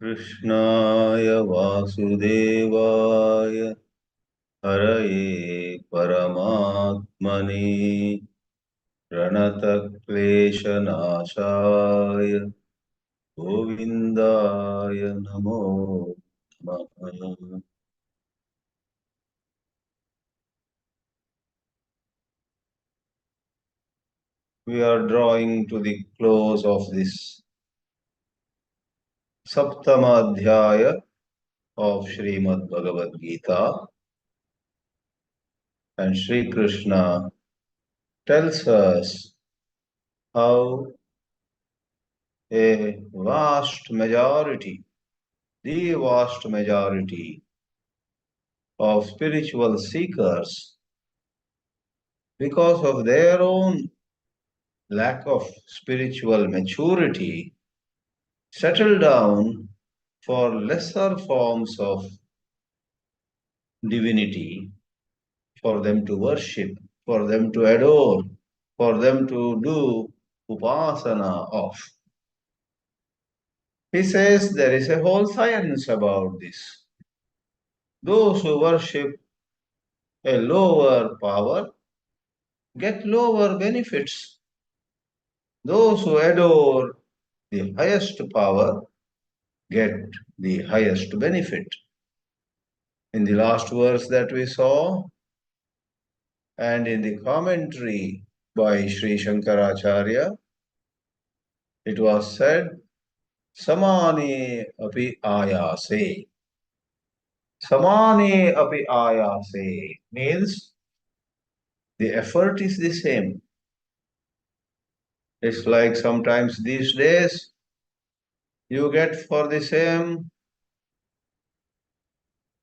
कृष्णाय वासुदेवाय हरये परमात्मने प्रणतक्लेशनाशाय गोविन्दाय नमो नमः। We are drawing to the close of this Saptama Adhyaya of Srimad Bhagavad Geeta, and Sri Krishna tells us how a vast majority, the vast majority of spiritual seekers, because of their own lack of spiritual maturity, settle down for lesser forms of divinity for them to worship, for them to adore, for them to do upasana of. He says there is a whole science about this. Those who worship a lower power get lower benefits. Those who adore the highest power get the highest benefit. In the last verse that we saw, and in the commentary by Sri Shankaracharya, it was said, Samane api ayase. Samane api ayase means the effort is the same. It's like sometimes these days you get for the same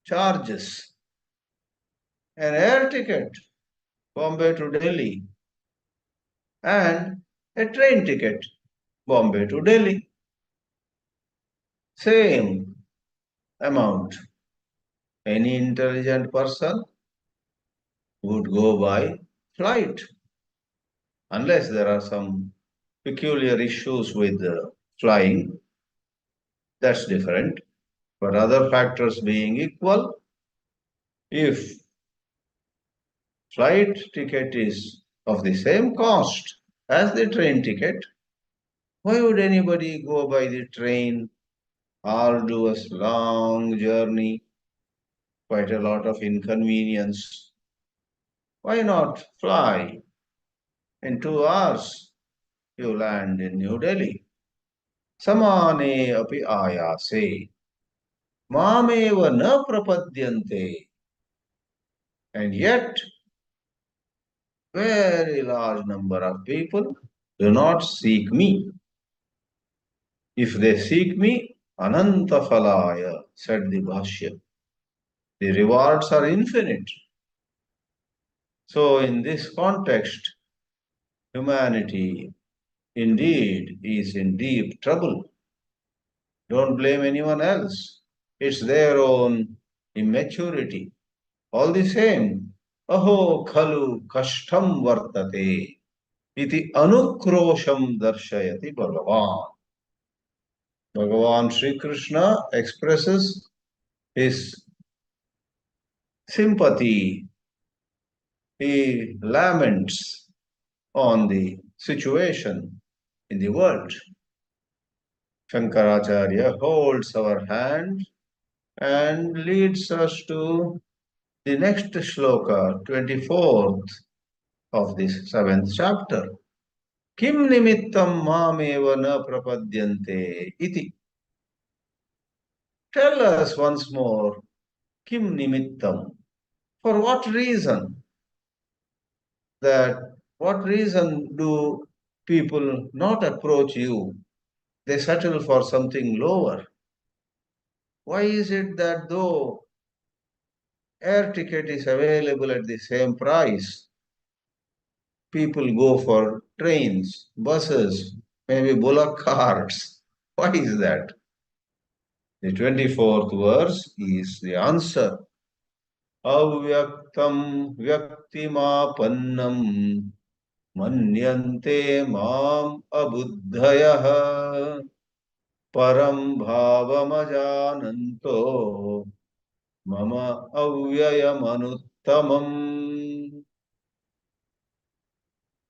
charges an air ticket, Bombay to Delhi, and a train ticket, Bombay to Delhi. Same amount. Any intelligent person would go by flight, unless there are some peculiar issues with flying. That's different. But other factors being equal, if flight ticket is of the same cost as the train ticket, why would anybody go by the train, arduous, long journey, quite a lot of inconvenience? Why not fly? In 2 hours, you land in New Delhi. Samane api ayase. Mameva na prapadyante. And yet, very large number of people do not seek me. If they seek me, ananta falaya, said the Bhāshya. The rewards are infinite. So in this context, humanity indeed is in deep trouble. Don't blame anyone else. It's their own immaturity. All the same, aho khalu kashtam vartate iti anukrosham darshayati Bhagavan. Bhagavan Sri Krishna expresses his sympathy. He laments on the situation in the world. Shankaracharya holds our hand and leads us to the next shloka, 24th of this 7th chapter. Kim nimittam mameva na prapadyante iti. Tell us once more, Kim nimittam? For what reason? What reason do people not approach you? They settle for something lower. Why is it that though air ticket is available at the same price, people go for trains, buses, maybe bullock carts? Why is that? The 24th verse is the answer. Avyaktam vyaktimapannam manyante mam abuddhayaha. param bhavamajananto mama avyayam.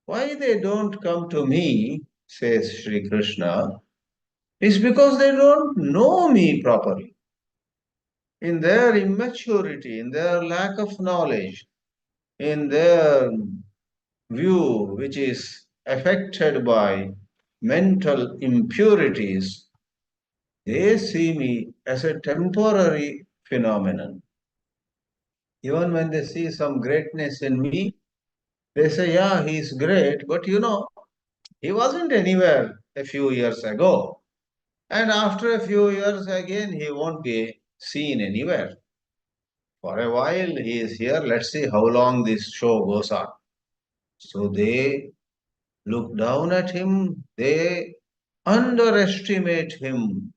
Why they don't come to me, says Sri Krishna, is because they don't know me properly. In their immaturity, in their lack of knowledge, in their view which is affected by mental impurities, they see me as a temporary phenomenon. Even when they see some greatness in me, they say, yeah, he is great, but he wasn't anywhere a few years ago. And after a few years again, he won't be seen anywhere. For a while, he is here. Let's see how long this show goes on. So they look down at him, they underestimate him.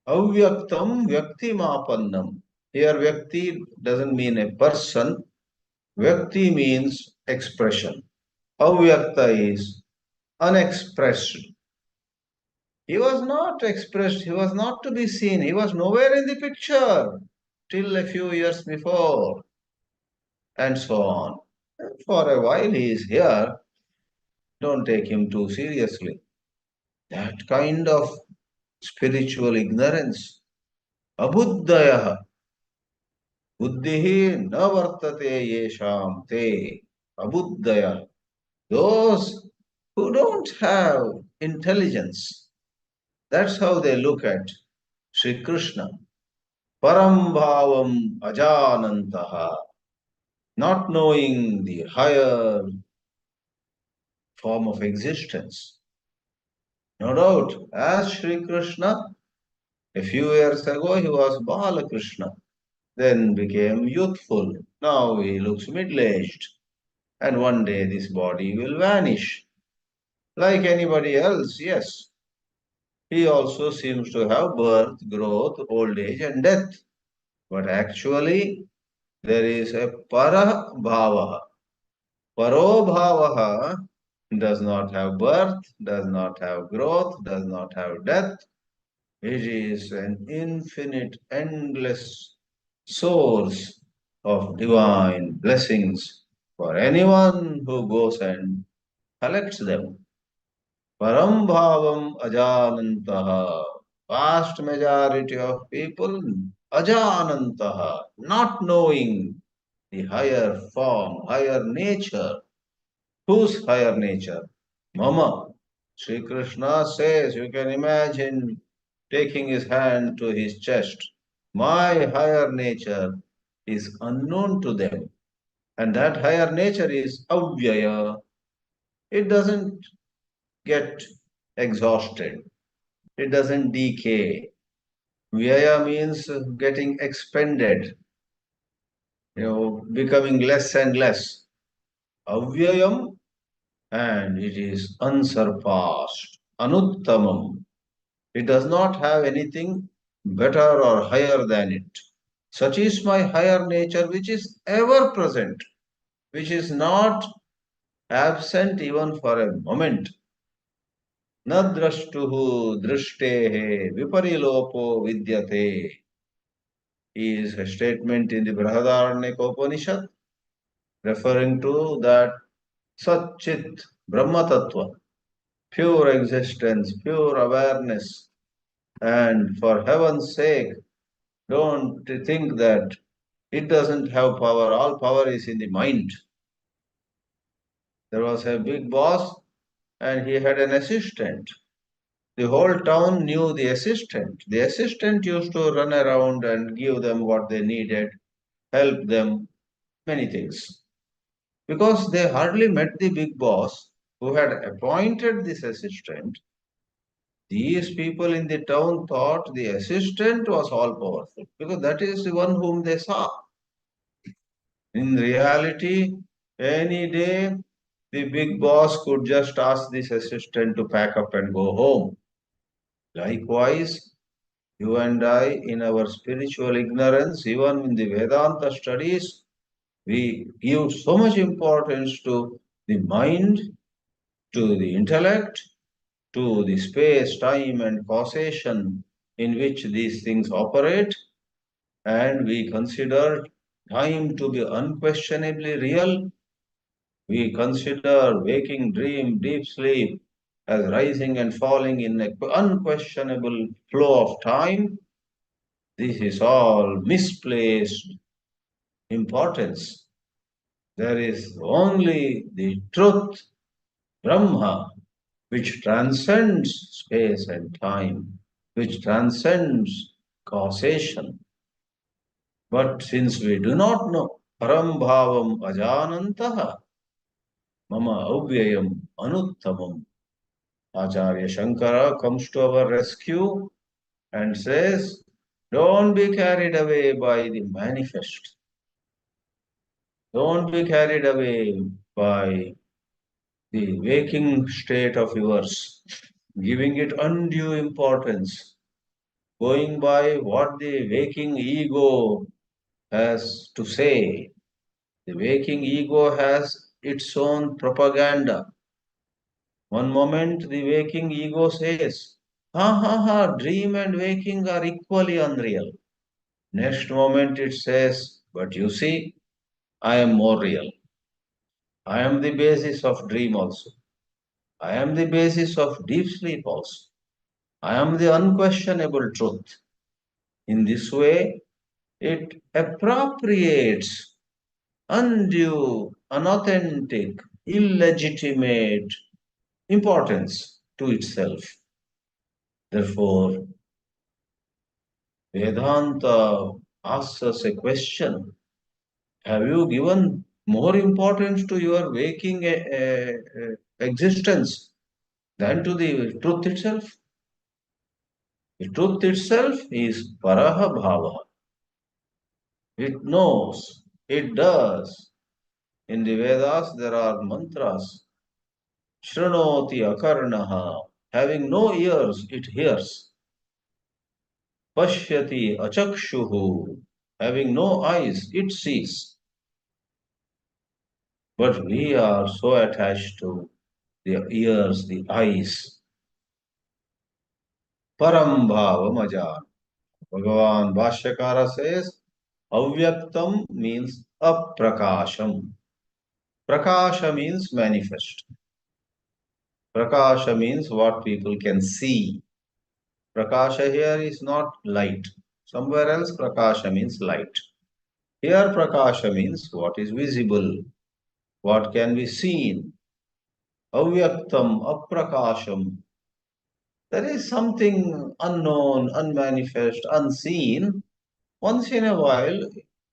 Avyaktam vyaktimapannam. Here, vyakti doesn't mean a person, vyakti means expression. Avyakta is unexpressed. He was not expressed, he was not to be seen, he was nowhere in the picture till a few years before, and so on. For a while he is here, don't take him too seriously. That kind of spiritual ignorance, abuddhaya, buddhihi na vartate yesham te, abuddhaya, those who don't have intelligence. That's how they look at Sri Krishna. Param bhavam ajanantaha, not knowing the higher form of existence. No doubt, as Sri Krishna, a few years ago he was Balakrishna, then became youthful. Now he looks middle-aged. And one day this body will vanish. Like anybody else, yes. He also seems to have birth, growth, old age, and death. But actually, there is a para bhava. Paro bhavaha does not have birth, does not have growth, does not have death. It is an infinite, endless source of divine blessings for anyone who goes and collects them. Param bhavam ajanantaha. Vast majority of people ajanantaha, not knowing the higher form, higher nature. Whose higher nature? Mama. Sri Krishna says, you can imagine taking his hand to his chest. My higher nature is unknown to them. And that higher nature is avyaya. It doesn't get exhausted. It doesn't decay. Vyaya means getting expended, becoming less and less. Avyayam, and it is unsurpassed. Anuttamam. It does not have anything better or higher than it. Such is my higher nature, which is ever present, which is not absent even for a moment. Na drashtuhu drishtehe viparilopo vidyate is a statement in the Brihadaranyaka Upanishad referring to that Satchit Brahma Tattva, pure existence, pure awareness. And for heaven's sake, don't think that it doesn't have power. All power is in the mind. There was a big boss and he had an assistant. The whole town knew the assistant. The assistant used to run around and give them what they needed, help them, many things. Because they hardly met the big boss who had appointed this assistant, these people in the town thought the assistant was all powerful because that is the one whom they saw. In reality, any day the big boss could just ask this assistant to pack up and go home. Likewise, you and I, in our spiritual ignorance, even in the Vedanta studies, we give so much importance to the mind, to the intellect, to the space, time, and causation in which these things operate, and we consider time to be unquestionably real. We consider waking, dream, deep sleep as rising and falling in an unquestionable flow of time. This is all misplaced importance. There is only the truth, Brahma, which transcends space and time, which transcends causation. But since we do not know, Param Bhavam Ajanantaha, Mama Avyayam Anuttamam, Acharya Shankara comes to our rescue and says, don't be carried away by the manifest. Don't be carried away by the waking state of yours, giving it undue importance, going by what the waking ego has to say. The waking ego has its own propaganda. One moment the waking ego says, ha ha ha, dream and waking are equally unreal. Next moment it says, but you see, I am more real. I am the basis of dream also. I am the basis of deep sleep also. I am the unquestionable truth. In this way, it appropriates undue, unauthentic, illegitimate importance to itself. Therefore, Vedanta asks us a question. Have you given more importance to your waking existence than to the truth itself? The truth itself is Paraha Bhava. It knows, it does. In the Vedas, there are mantras. Shranoti Akarnaha. Having no ears, it hears. Pashyati Achakshuhu. Having no eyes, it sees. But we are so attached to the ears, the eyes. Param Bhavamajan. Bhagavan Bhashyakara says, Avyaktam means aprakasham. Prakasha means manifest. Prakasha means what people can see. Prakasha here is not light. Somewhere else prakasha means light. Here prakasha means what is visible, what can be seen. Avyaktam, aprakasham. There is something unknown, unmanifest, unseen. Once in a while,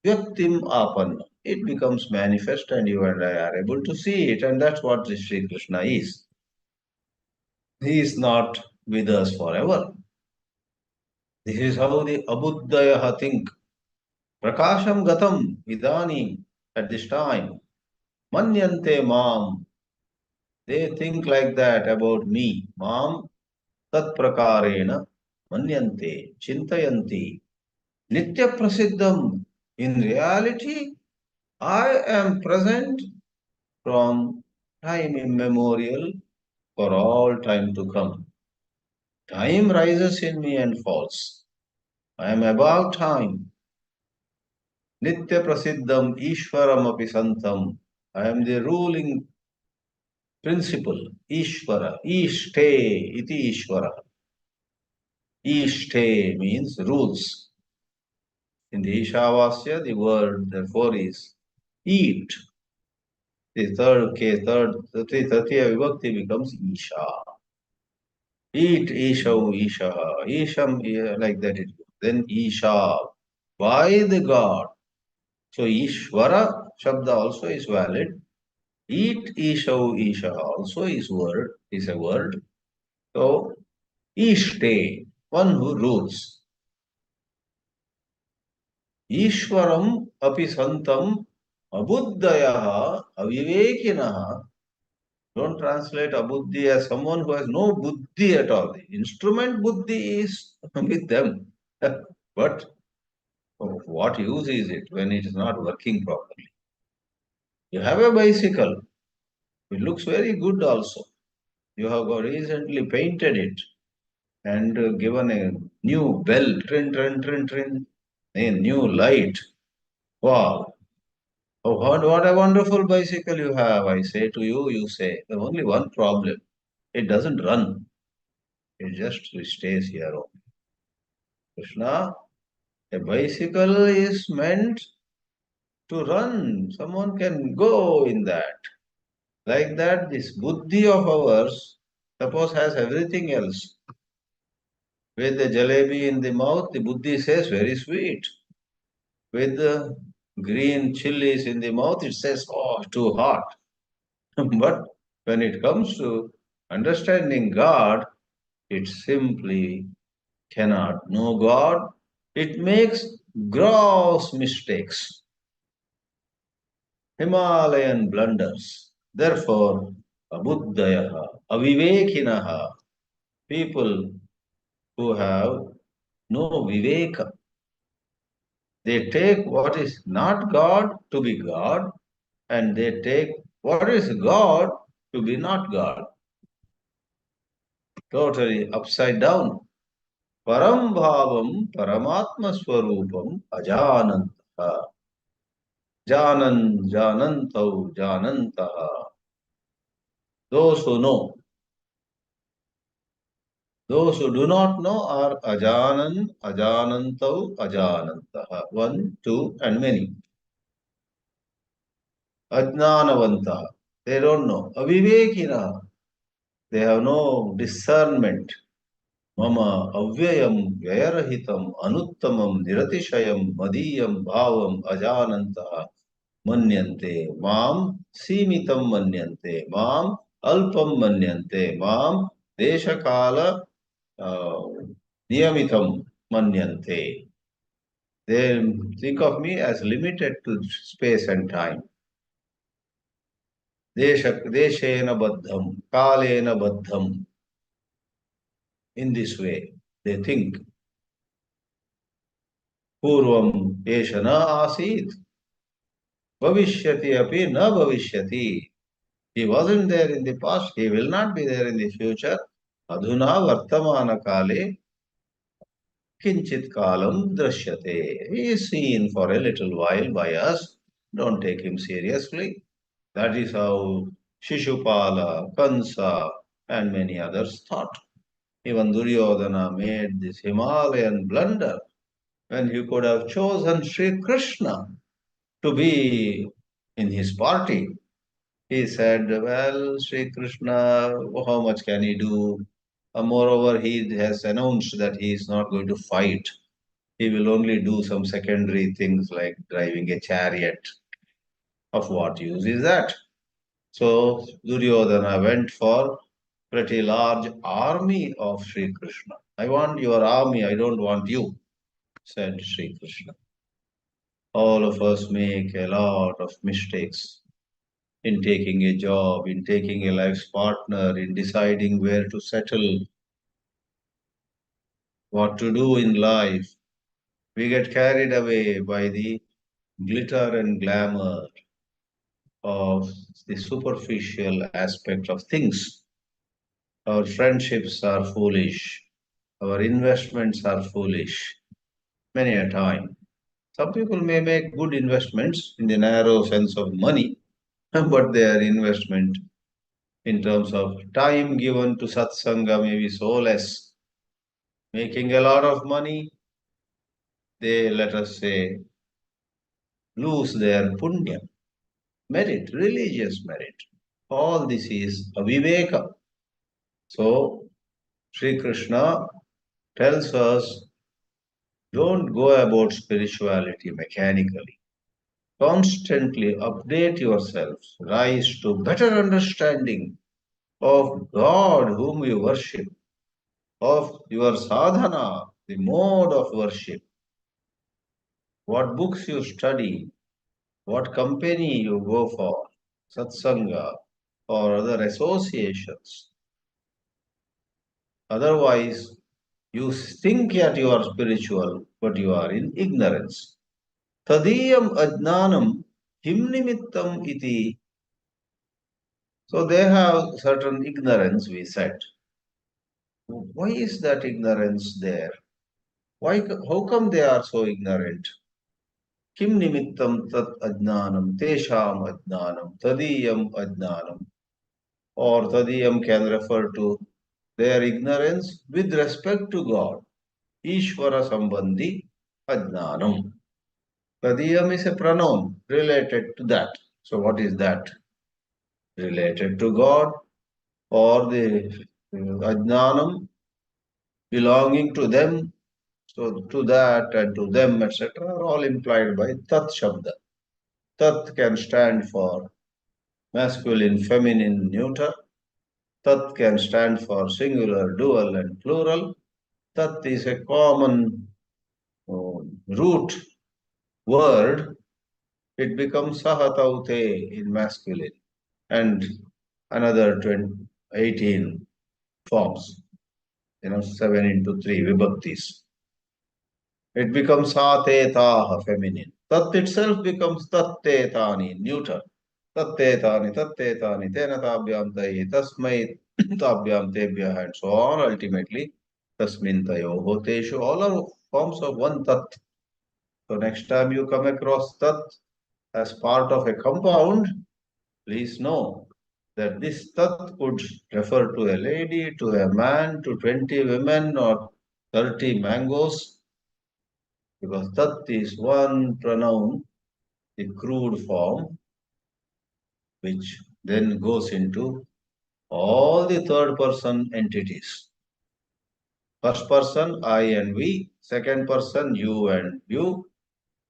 vyaktim apanna. It becomes manifest and you and I are able to see it. And that's what Sri Krishna is. He is not with us forever. This is how the Abuddhayaha think. Prakasham gatam idani at this time. Manyante mam. They think like that about me. Mam tat prakarena manyante chintayanti. Nitya prasiddham. In reality, I am present from time immemorial for all time to come. Time rises in me and falls. I am above time. Nitya prasiddham Ishwaram api santam. I am the ruling principle. Ishvara. Ishte iti Ishvara. Ishte means rules. In the Ishavasya, the word therefore is eat. The third case, Tatiya Vibhakti becomes Isha. Eat Ishau Isha. Isham, like that it goes. Then Isha. By the God. So Ishvara Shabda also is valid. Eat Ishau Isha also is a word. So Ishte, one who rules. Ishwaram api santam abuddhayaha avivekinaha. Don't translate abuddhi as someone who has no buddhi at all. The instrument buddhi is with them. But of what use is it when it is not working properly? You have a bicycle. It looks very good also. You have got recently painted it and given a new bell, trin, trin, trin, trin, a new light. Wow. Oh, what a wonderful bicycle you have. I say to you, you say. The only one problem. It doesn't run. It just stays here only. Krishna, a bicycle is meant to run. Someone can go in that. Like that, this buddhi of ours, suppose has everything else. With the jalebi in the mouth, the buddhi says very sweet. With the green chilies in the mouth, it says, oh, too hot. But when it comes to understanding God, it simply cannot know God. It makes gross mistakes, Himalayan blunders. Therefore, abuddhayaha, avivekinaha, people who have no viveka, they take what is not God to be God, and they take what is God to be not God. Totally upside down. Param bhavam paramatma swarupam ajananta. Janantau janantaha. Those who know. Those who do not know are ajanantau, ajanantaha. One, two, and many. Ajnanavantaha. They don't know. Avivekina. They have no discernment. Mama avyayam vyayarahitam anuttamam niratishayam madiyam bhavam ajanantaha manyante mam simitam manyante mam alpam manyante mam deshakala uh, niyamitam manyante. They think of me as limited to space and time. Deshena baddham, kalena baddham. In this way, they think. Purvam esha na asit, bhavishyati api na bhavishyati. He wasn't there in the past, he will not be there in the future. Adhuna vartamana kale kinchit kalam drashyate. He is seen for a little while by us. Don't take him seriously. That is how Shishupala, Kansa, and many others thought. Even Duryodhana made this Himalayan blunder when he could have chosen Sri Krishna to be in his party. He said, well, Sri Krishna, how much can he do? Moreover, he has announced that he is not going to fight. He will only do some secondary things like driving a chariot. Of what use is that? So Duryodhana went for pretty large army of Sri Krishna. I want your army, I don't want you, said Sri Krishna. All of us make a lot of mistakes in taking a job, in taking a life's partner, in deciding where to settle, what to do in life. We get carried away by the glitter and glamour of the superficial aspect of things. Our friendships are foolish. Our investments are foolish. Many a time. Some people may make good investments in the narrow sense of money, but their investment in terms of time given to satsanga may be so less. Making a lot of money, they, let us say, lose their punya, merit, religious merit. All this is aviveka. So, Sri Krishna tells us don't go about spirituality mechanically. Constantly update yourself, rise to better understanding of God whom you worship, of your sadhana, the mode of worship, what books you study, what company you go for, satsanga or other associations. Otherwise, you think that you are spiritual, but you are in ignorance. Tadiyam ajnanam him nimittam iti. So they have certain ignorance, we said. Why is that ignorance there? Why? How come they are so ignorant? Kim nimittam tat ajnanam, tesham ajnanam, tadiyam ajnanam. Or tadiyam can refer to their ignorance with respect to God. Ishvara sambandhi ajnanam. Tadiyam is a pronoun related to that. So what is that? Related to God, or the ajnanam belonging to them. So to that and to them, etc., are all implied by tat shabda. Tat can stand for masculine, feminine, neuter. Tat can stand for singular, dual, and plural. Tat is a common root word. It becomes sahataute in masculine and another 18 forms, 7 into 3 vibhaktis. It becomes satetaha feminine. Tat itself becomes tattetani neuter. Tattetani, tattetani, tena tabhyam tayi, tasmai tabhyam tebhyah, and so on. Ultimately, tasmin tayoho teshu, all are forms of one tat. So next time you come across tat as part of a compound, please know that this tat could refer to a lady, to a man, to 20 women, or 30 mangoes, because tat is one pronoun, the crude form, which then goes into all the third person entities. First person, I and we. Second person, you and you.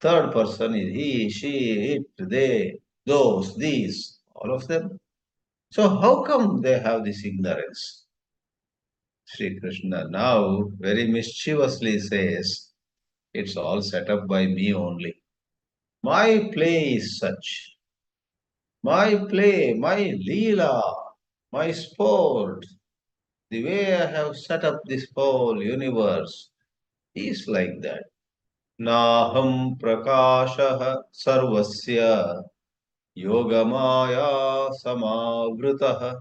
Third person is he, she, it, they, those, these, all of them. So how come they have this ignorance? Sri Krishna now very mischievously says, it's all set up by me only. My play is such. My play, my leela, my sport, the way I have set up this whole universe is like that. Naham prakashah sarvasya yogamaya samavritah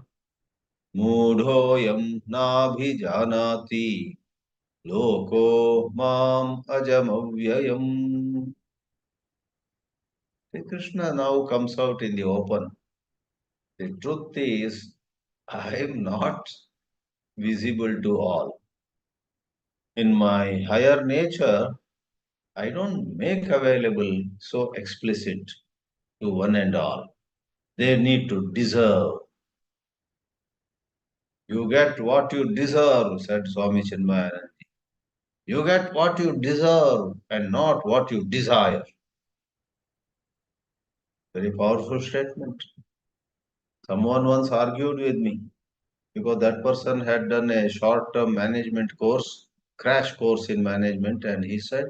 mudhoyam nabhijanati loko mam ajamavyayam. Sri Krishna now comes out in the open. The truth is, I am not visible to all. In my higher nature, I don't make available so explicit to one and all. They need to deserve. You get what you deserve, said Swami Chinmayananda. You get what you deserve and not what you desire. Very powerful statement. Someone once argued with me because that person had done a short-term management course, crash course in management, and he said,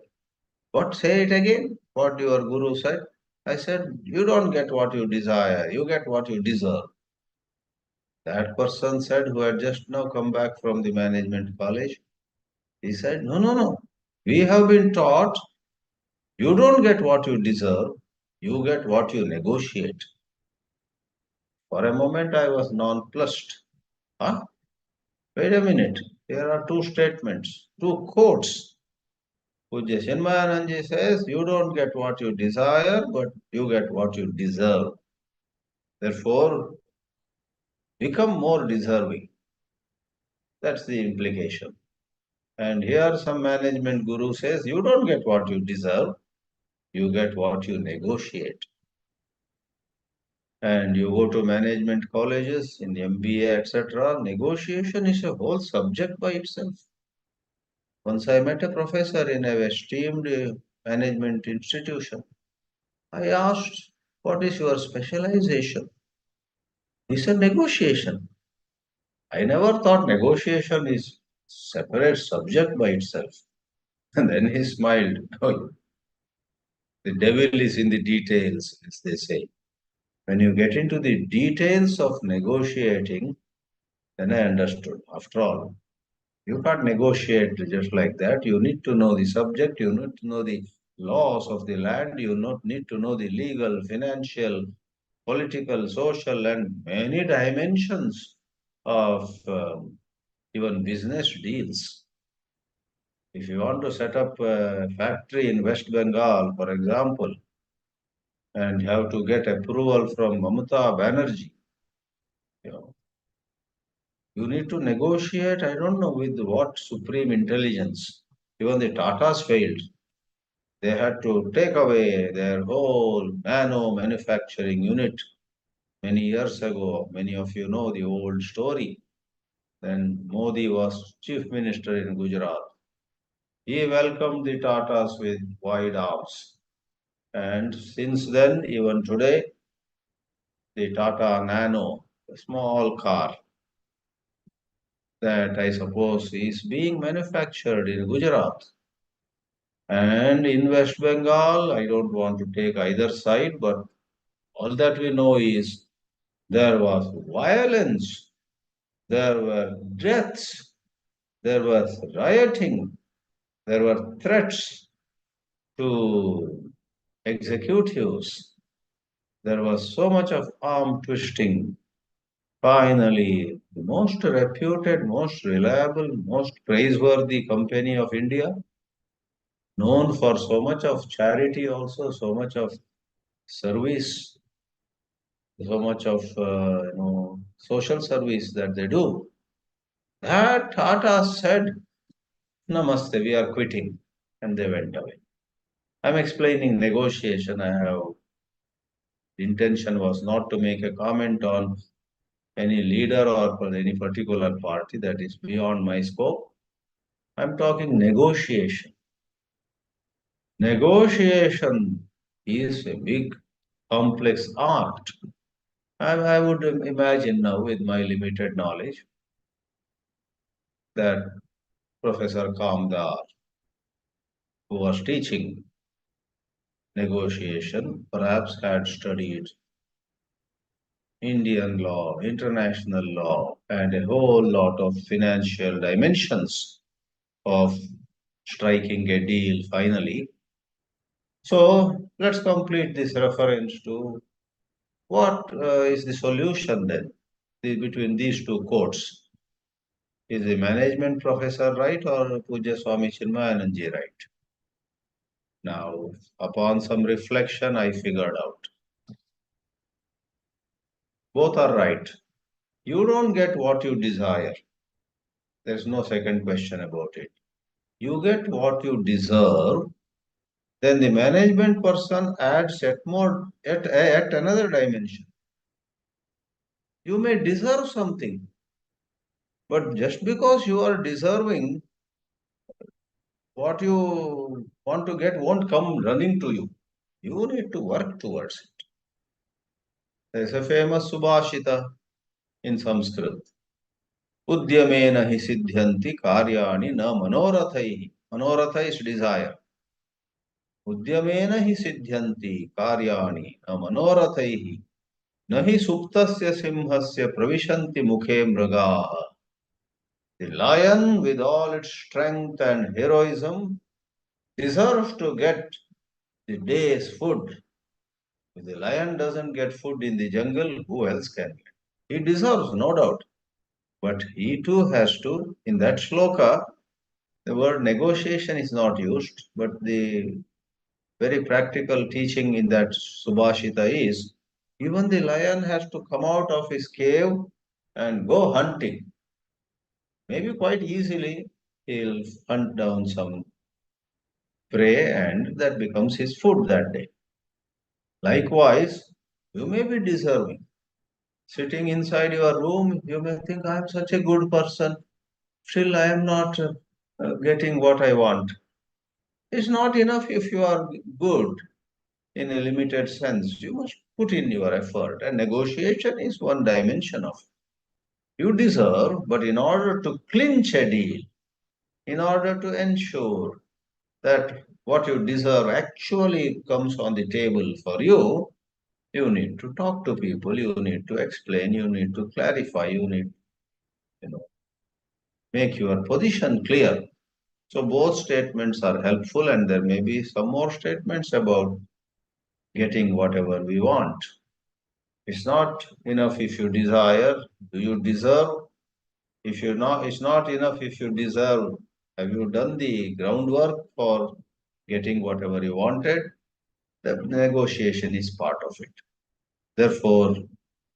"What? Say it again. What your guru said?" I said, "You don't get what you desire. You get what you deserve." That person said, who had just now come back from the management college, he said, "No, no, no. We have been taught you don't get what you deserve. You get what you negotiate." For a moment, I was nonplussed. Huh? Wait a minute. Here are two statements, two quotes. Pujya Chinmayananji says, you don't get what you desire, but you get what you deserve. Therefore, become more deserving. That's the implication. And here some management guru says, you don't get what you deserve, you get what you negotiate. And you go to management colleges in MBA, etc. Negotiation is a whole subject by itself. Once I met a professor in a esteemed management institution. I asked, what is your specialization? He said, negotiation. I never thought negotiation is separate subject by itself. And then he smiled. Oh, the devil is in the details, as they say. When you get into the details of negotiating, then I understood. After all, you can't negotiate just like that. You need to know the subject, you need to know the laws of the land, you not need to know the legal, financial, political, social, and many dimensions of even business deals. If you want to set up a factory in West Bengal, for example, and you have to get approval from Mamata Banerjee, you know, you need to negotiate, I don't know with what supreme intelligence. Even the Tatas failed. They had to take away their whole nano manufacturing unit many years ago. Many of you know the old story. Then Modi was chief minister in Gujarat. He welcomed the Tatas with wide arms. And since then, even today, the Tata Nano, a small car that I suppose is being manufactured in Gujarat. And in West Bengal, I don't want to take either side, but all that we know is there was violence, there were deaths, there was rioting, there were threats to executives, there was so much of arm twisting. Finally, the most reputed, most reliable, most praiseworthy company of India, known for so much of charity, also so much of service, so much of social service that they do. That Tata said, "Namaste, we are quitting," and they went away. I'm explaining negotiation. I have the intention was not to make a comment on any leader or for any particular party that is beyond my scope. I'm talking negotiation. Negotiation is a big, complex art. I would imagine now, with my limited knowledge, that Professor Kamdar, who was teaching negotiation, perhaps had studied Indian law, international law, and a whole lot of financial dimensions of striking a deal finally. So let's complete this reference to what is the solution then between these two quotes. Is the management professor right or Puja Swami Chinmayananji right? Now, upon some reflection, I figured out both are right. You don't get what you desire. There's no second question about it. You get what you deserve. Then the management person adds at another dimension. You may deserve something, but just because you are deserving, what you want to get won't come running to you. You need to work towards it. There's a famous Subhashita in Sanskrit. Udyamena hi siddhyanti karyani na manorathaihi. Manoratha is desire. Udyamena hi siddhyanti karyani na manorathaihi. Nahi suptasya simhasya pravishanti mukhe mragaha. The lion, with all its strength and heroism, deserves to get the day's food. If the lion doesn't get food in the jungle, who else can? He deserves, no doubt. But he too has to, in that shloka, the word negotiation is not used, but the very practical teaching in that Subhashita is even the lion has to come out of his cave and go hunting. Maybe quite easily he'll hunt down some prey and that becomes his food that day. Likewise, you may be deserving. Sitting inside your room, you may think, I am such a good person. Still, I am not getting what I want. It's not enough if you are good in a limited sense. You must put in your effort. And negotiation is one dimension of it. You deserve, but in order to clinch a deal, in order to ensure that what you deserve actually comes on the table for you, you need to talk to people, you need to explain, you need to clarify, you need, you know, make your position clear. So both statements are helpful, and there may be some more statements about getting whatever we want. It's not enough if you desire. Do you deserve? If you not, it's not enough if you deserve. Have you done the groundwork for getting whatever you wanted? The negotiation is part of it. Therefore,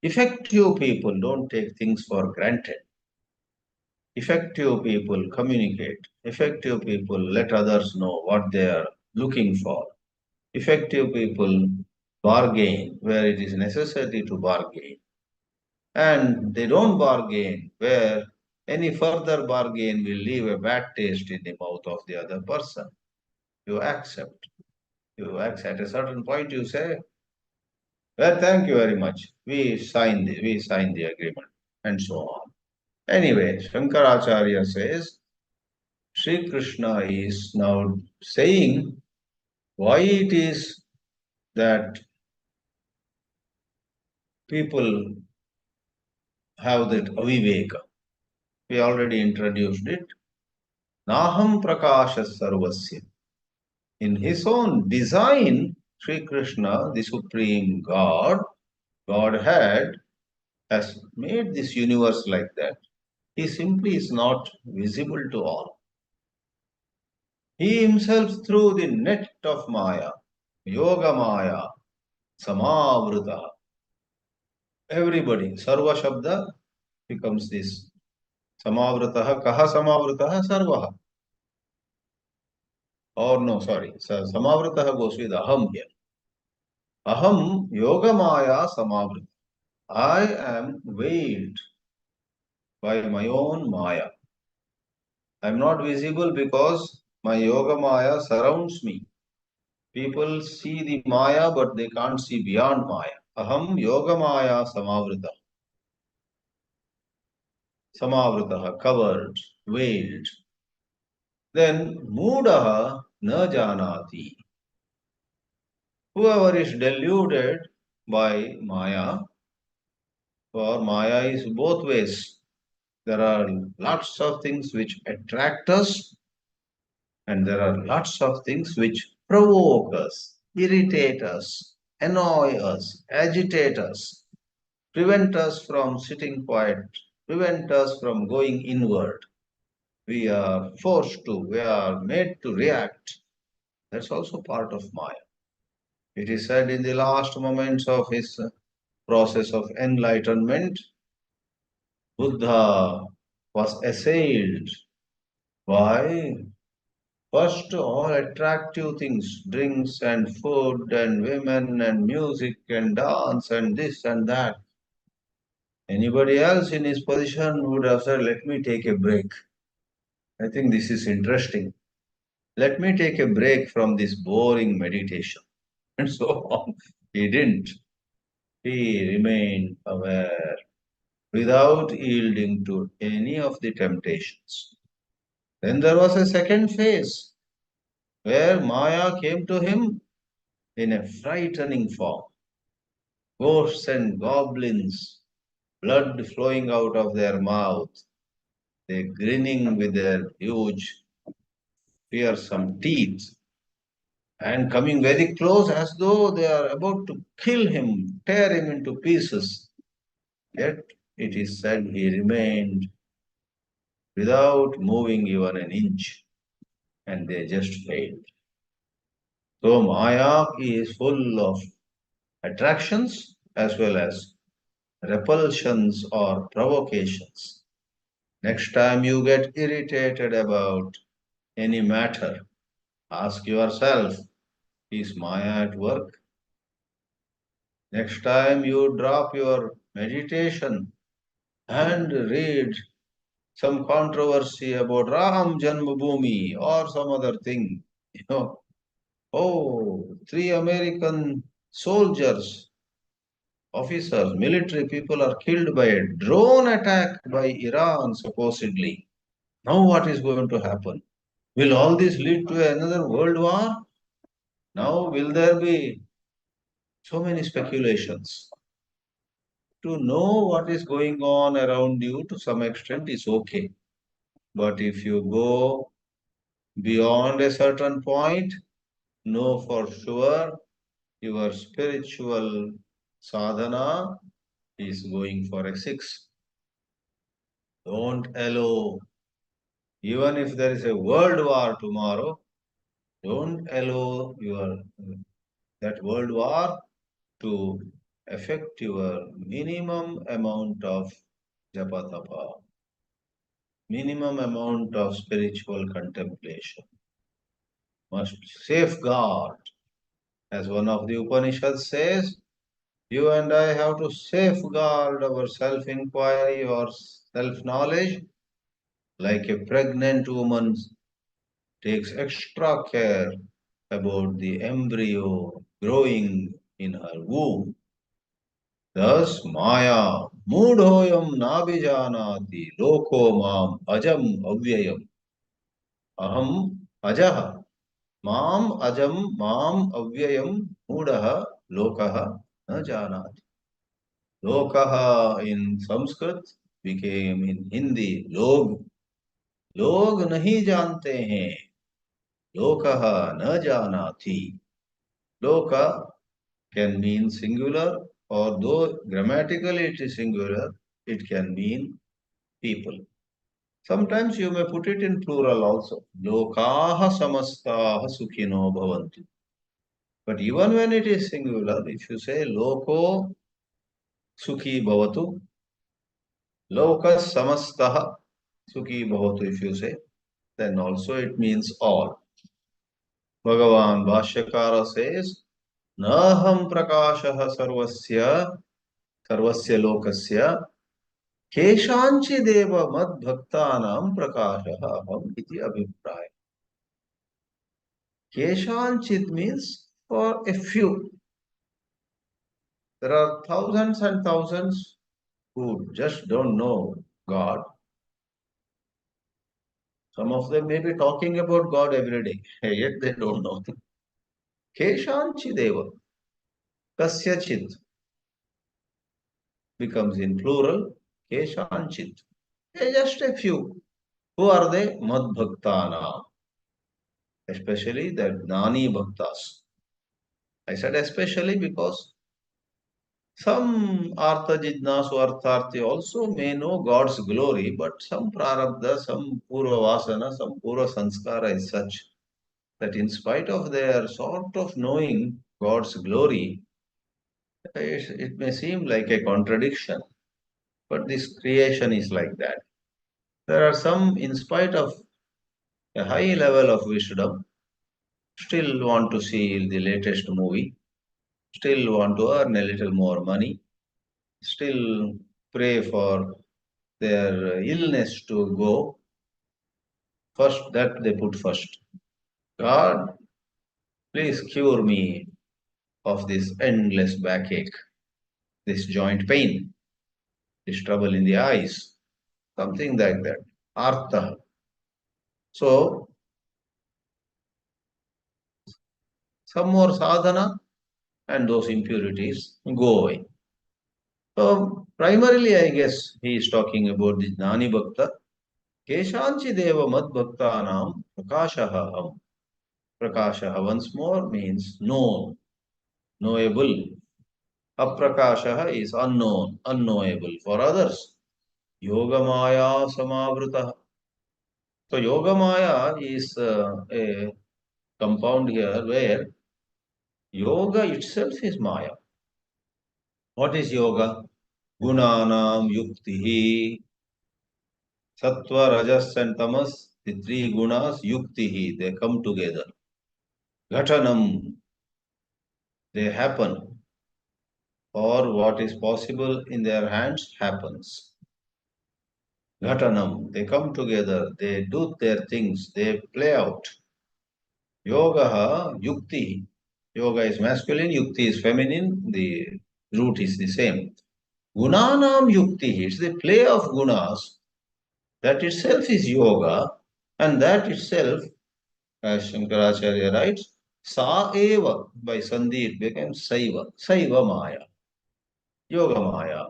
effective people don't take things for granted. Effective people communicate. Effective people let others know what they are looking for. Effective people bargain where it is necessary to bargain. And they don't bargain where any further bargain will leave a bad taste in the mouth of the other person. You accept. You accept. At a certain point, you say, well, thank you very much. We signed the agreement, and so on. Anyway, Shankaracharya says, Sri Krishna is now saying why it is that people have that aviveka. We already introduced it. Naham prakasha sarvasya. In his own design, Sri Krishna, the Supreme God, Godhead, has made this universe like that. He simply is not visible to all. He himself, through the net of Maya, Yoga Maya, Samavrita, everybody, Sarva Shabda becomes this. Samavritaha, Kaha Samavritaha, Sarvaha. Or no, sorry, Samavritaha goes with Aham here. Aham Yoga Maya Samavrita. I am veiled by my own Maya. I am not visible because my Yoga Maya surrounds me. People see the Maya, but they can't see beyond Maya. Aham Yoga Maya Samavrita. Samavrita, covered, veiled. Then Mudaha na janati. Whoever is deluded by Maya, for Maya is both ways. There are lots of things which attract us, and there are lots of things which provoke us, irritate us, annoy us, agitate us, prevent us from sitting quiet, prevent us from going inward. We are forced to, we are made to react. That's also part of Maya. It is said in the last moments of his process of enlightenment, Buddha was assailed by first all attractive things, drinks and food and women and music and dance and this and that. Anybody else in his position would have said, let me take a break. I think this is interesting. Let me take a break from this boring meditation. And so on. He didn't. He remained aware without yielding to any of the temptations. Then there was a second phase where Maya came to him in a frightening form. Ghosts and goblins, blood flowing out of their mouth, they grinning with their huge, fearsome teeth, and coming very close as though they are about to kill him, tear him into pieces. Yet it is said he remained without moving even an inch, and they just failed. So Maya is full of attractions as well as repulsions or provocations. Next time you get irritated about any matter, ask yourself, is Maya at work? Next time you drop your meditation and read some controversy about Ram Janmabhoomi or some other thing, oh, three American soldiers, officers, military people are killed by a drone attack by Iran, supposedly. Now, what is going to happen? Will all this lead to another world war? Now, will there be so many speculations? To know what is going on around you to some extent is okay. But if you go beyond a certain point, know for sure your spiritual Sadhana is going for a 6. Don't allow, even if there is a world war tomorrow, don't allow that world war to affect your minimum amount of japa tapa, minimum amount of spiritual contemplation. Must safeguard. As one of the Upanishads says, you and I have to safeguard our self-inquiry or self-knowledge like a pregnant woman takes extra care about the embryo growing in her womb. Thus, Maya, Mudhoyam Nabijanati, Loko Mam, Ajam Avyayam, Aham Ajaha, Mam Ajam, Mam Avyayam, Mudaha, Lokaha, Na Janati. Lokaha in Sanskrit became in Hindi Log. लोग नहीं जानते हैं लोकः न जानाति. Loka can mean singular, or though grammatically it is singular, it can mean people. Sometimes you may put it in plural also. Lokaha samastaha sukhino bhavantu. But even when it is singular, if you say loko sukhi bhavatu, lokas samastaha sukhi bhavatu, if you say, then also it means all. Bhagavan Bhashyakara says, Naham prakashah sarvasya lokasya keshanchideva mad bhaktanam prakashah aham iti abhipraya. Keshanchid means for a few. There are thousands and thousands who just don't know God. Some of them may be talking about God every day, yet they don't know. Keshanchideva, kasyachit becomes in plural, keshanchit. Just a few. Who are they? Mad bhaktana. Especially the Gnani Bhaktas. I said especially because some Artha Jidnasu Artharthi also may know God's glory, but some Prarabdha, some Purva Vasana, some Purva Sanskara is such that in spite of their sort of knowing God's glory, it may seem like a contradiction, but this creation is like that. There are some, in spite of a high level of wisdom, still want to see the latest movie, still want to earn a little more money, still pray for their illness to go. First, that they put first. God, please cure me of this endless backache, this joint pain, this trouble in the eyes, something like that. Artha. So, some more sadhana and those impurities go away. So, primarily, I guess he is talking about the Jnani Bhakta. Keshanchi Deva Mad Bhaktanam Prakashaham. Prakasha once more means known, knowable. Aprakasha is unknown, unknowable for others. Yogamaya Samavrita. So Yogamaya is a compound here where yoga itself is Maya. What is yoga? Gunanam yuktihi. Sattva, Rajas and Tamas, the three gunas, yuktihi, they come together. Ghatanam, they happen. Or what is possible in their hands happens. Ghatanam, they come together, they do their things, they play out. Yoga, yukti. Yoga is masculine, yukti is feminine, the root is the same. Gunanam yukti, it's the play of gunas. That itself is yoga, and that itself, as Shankaracharya writes, sa eva, by Sandhi it becomes saiva, saiva maya, yoga maya.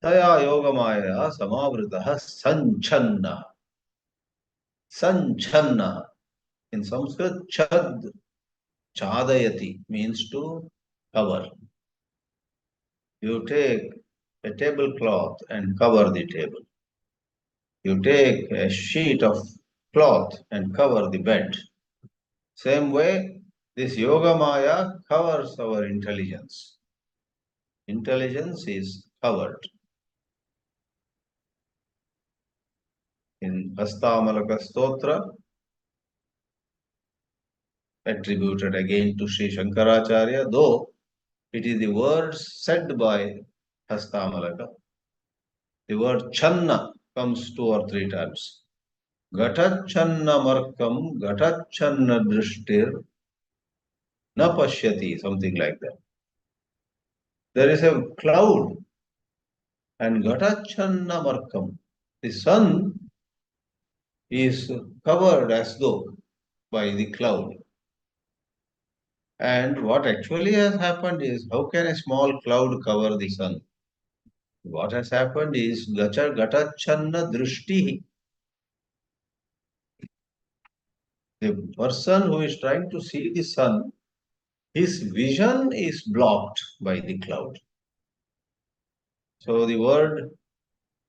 Taya yoga maya samavritaha sanchanna. Sanchanna. In Sanskrit, chad, chadayati means to cover. You take a tablecloth and cover the table. You take a sheet of cloth and cover the bed. Same way, this Yoga Maya covers our intelligence. Intelligence is covered. In Hastamalaka Stotra, attributed again to Sri Shankaracharya, though it is the words said by Hastamalaka. The word Channa comes 2 or 3 times. Gatachanna markam, gatachanna drishtir, na pashyati, something like that. There is a cloud and gatachanna markam. The sun is covered as though by the cloud. And what actually has happened is, how can a small cloud cover the sun? What has happened is, gatachanna drishti. The person who is trying to see the sun, his vision is blocked by the cloud. So the word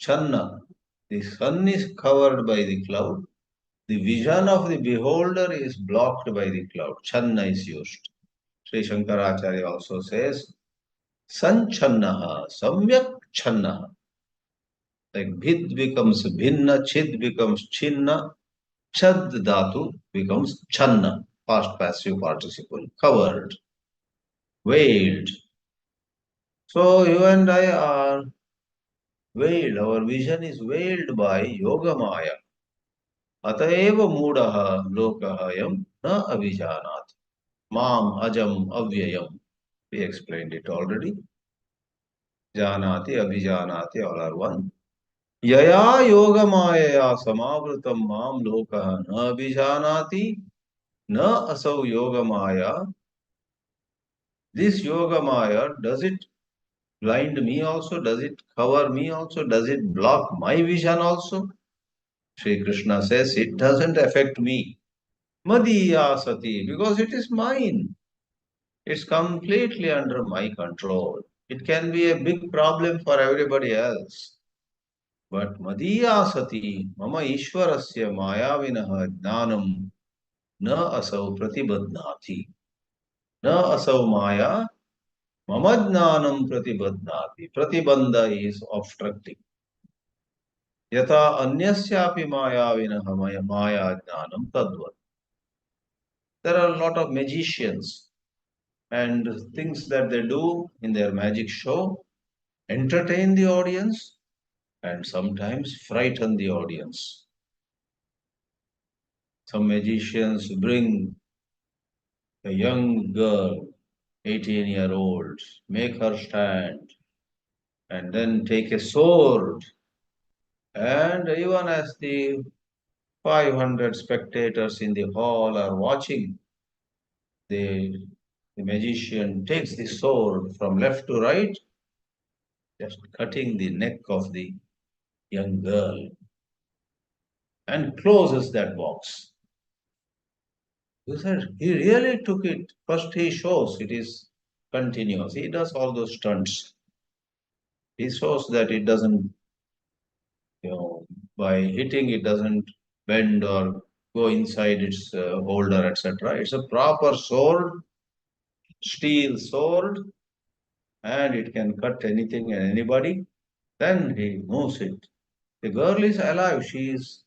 channa, the sun is covered by the cloud. The vision of the beholder is blocked by the cloud. Channa is used. Sri Shankaracharya also says, Sanchannaha, Samyak Channaha. Like Bhid becomes Bhinna, Chid becomes Chinna, Chad Dhatu becomes Channa, past passive participle, covered, veiled. So you and I are veiled, our vision is veiled by Yoga Maya. Ataeva Mudaha Lokahayam Na Abhijanat. Mam Ajam Avyayam. We explained it already. Janati, Abhijanati, all are one. Yaya Yoga Maya Samavritam Mam Lokaha Na Abhijanati Na Asau Yoga Maya. This Yoga Maya, does it blind me also? Does it cover me also? Does it block my vision also? Sri Krishna says it doesn't affect me. Madiya Sati, because it is mine. It's completely under my control. It can be a big problem for everybody else. But Madiya Sati, Mama Ishwarasya Mayavinaha Jnanam Na Asau Pratibadnati. Na Asau Maya Mama Jnanam Pratibadnati. Pratibandha is obstructing. Yata Anyasyapi Mayavinaha Maya Jnanam Tadvat. There are a lot of magicians and things that they do in their magic show entertain the audience and sometimes frighten the audience. Some magicians bring a young girl, 18-year-old, make her stand, and then take a sword. And even as the 500 spectators in the hall are watching, the magician takes the sword from left to right, just cutting the neck of the young girl, and closes that box. He said, he really took it. First he shows it is continuous. He does all those stunts. He shows that it doesn't, by hitting it doesn't bend or go inside its holder, etc. It's a proper sword, steel sword, and it can cut anything and anybody. Then he moves it. The girl is alive. She is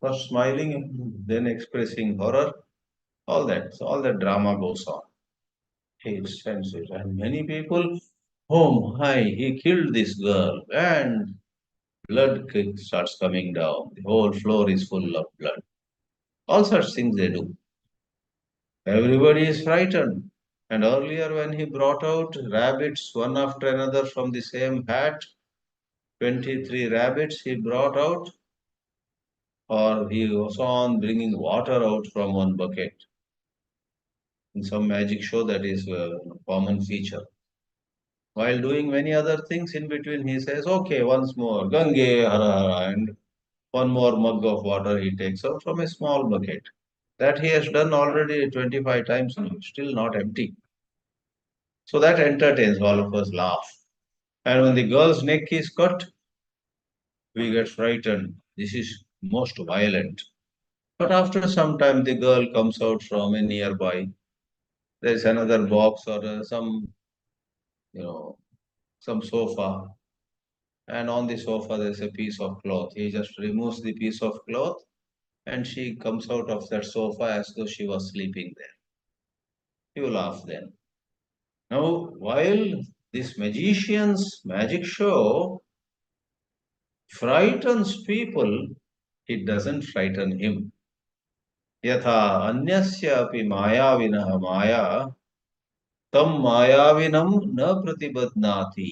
first smiling, then expressing horror. All that. So all that drama goes on. He sends it. And many people, oh my, he killed this girl. And starts coming down. The whole floor is full of blood. All such things they do. Everybody is frightened. And earlier, when he brought out rabbits one after another from the same hat, 23 rabbits he brought out, or he was on bringing water out from one bucket. In some magic show, that is a common feature. While doing many other things in between, he says, okay, once more, Gange Hara Hara, and one more mug of water he takes out from a small bucket. That he has done already 25 times now, still not empty. So that entertains all of us laugh. And when the girl's neck is cut, we get frightened. This is most violent. But after some time, the girl comes out from a nearby. There's another box or you know, some sofa. And on the sofa, there's a piece of cloth. He just removes the piece of cloth and she comes out of that sofa as though she was sleeping there. You laugh then. Now, while this magician's magic show frightens people, it doesn't frighten him. यथा अन्यस्य अपि मायाविनः माया तं मायाविनं न प्रतिबध्नाति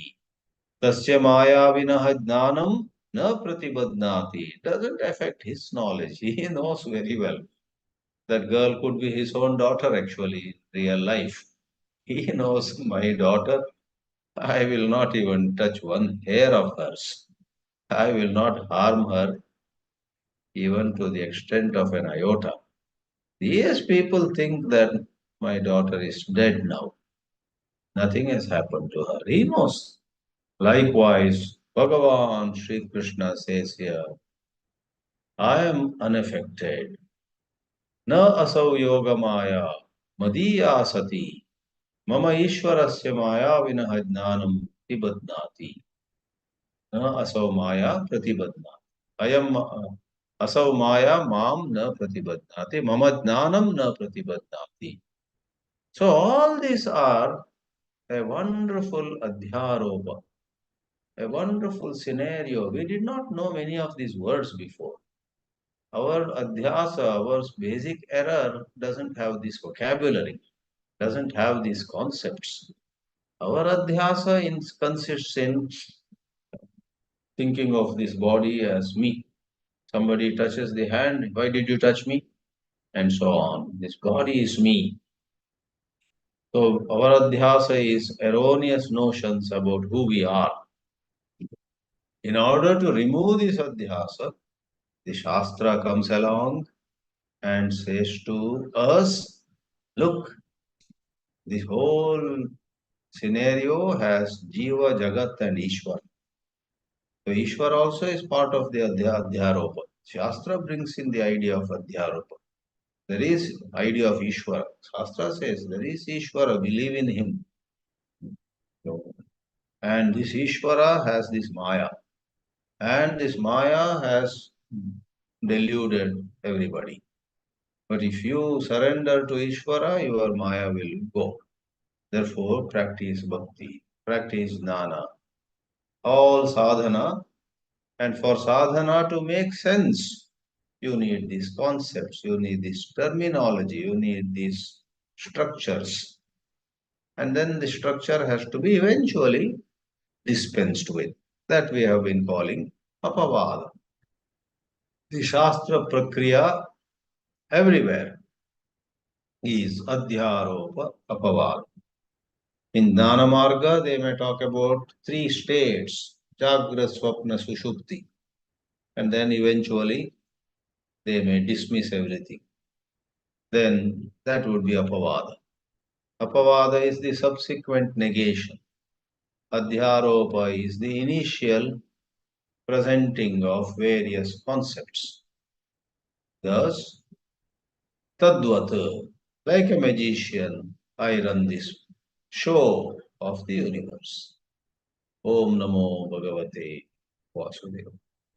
तस्य मायाविनः ज्ञानं न प्रतिबध्नाति. It doesn't affect his knowledge. He knows very well that girl could be his own daughter actually in real life. He knows my daughter. I will not even touch one hair of hers. I will not harm her even to the extent of an iota. These people think that my daughter is dead now. Nothing has happened to her. He knows. Likewise, Bhagavan Sri Krishna says here, I am unaffected. Na asau yoga maya madiya sati mama ishwarasya maya vinah jnanam tibadnati. Na asau maya pratibadnati. Ayam asau maya mam na pratibadnati. Mama jnanam na pratibadnati. So all these are a wonderful adhyaropa, a wonderful scenario. We did not know many of these words before. Our adhyasa, our basic error doesn't have this vocabulary, doesn't have these concepts. Our adhyasa consists in thinking of this body as me. Somebody touches the hand, why did you touch me? And so on. This body is me. So our adhyasa is erroneous notions about who we are. In order to remove this adhyasa, the Shastra comes along and says to us, look, this whole scenario has Jiva, Jagat and Ishwar. So Ishwar also is part of the Adhyaropa. Shastra brings in the idea of Adhyaropa. There is idea of Ishwara. Shastra says there is Ishwara, believe in him. So, and this Ishwara has this Maya. And this Maya has deluded everybody. But if you surrender to Ishvara, your Maya will go. Therefore, practice bhakti, practice jnana, all sadhana. And for sadhana to make sense, you need these concepts, you need this terminology, you need these structures. And then the structure has to be eventually dispensed with. That we have been calling apavada. The Shastra Prakriya everywhere is adhyaropa apavada. In Jnana Marga, they may talk about three states, Jagra, Swapna, Sushupti. And then eventually they may dismiss everything. Then that would be Apavada. Apavada is the subsequent negation. Adhyaropa is the initial presenting of various concepts. Thus, Tadvat, like a magician, I run this show of the universe. Om Namo Bhagavate Vasudeva.